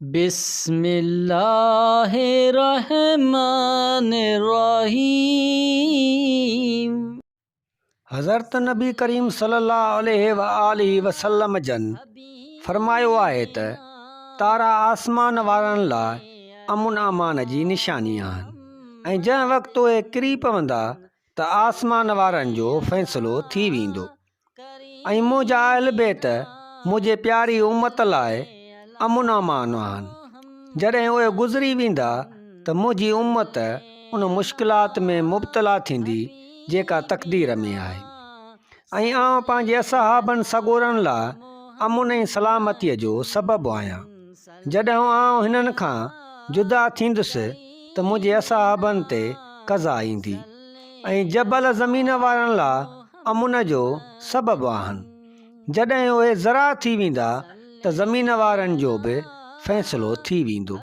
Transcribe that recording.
बिस्मिल्लाहिर्रहमानिर्रहीम। हज़रत नबी करीम सल्लल्लाहु अलैहि वसल्लम जन फरमायो आहे त तारा आसमान वारनि लाइ अमुन अमान जी निशानी आहिनि ऐं जंहिं वक़्तु उहे किरी पवंदा त आसमान वारनि जो फ़ैसिलो थी वेंदो। ऐं मुंहिंजा अहल बैत मुंहिंजे प्यारी उम्मत लाइ अमुन अमान आहिनि। जॾहिं उहे गुज़री वेंदा त मुंहिंजी उम्मत उन मुश्किलात में मुब्तला थींदी जेका तक़दीर में आहे। ऐं आउं पंहिंजे असहाबनि सॻोरनि लाइ अमुन ऐं सलामतीअ जो सबबु आहियां। जॾहिं आउं हिननि खां जुदा थींदुसि त मुंहिंजे असहाबनि ते क़ज़ा ईंदी। ऐं जबल ज़मीन वारनि लाइ अमुन जो सबबु आहिनि। जॾहिं उहे ज़रा थी वेंदा त ज़मीन वारनि जो बि फ़ैसिलो थी वेंदो।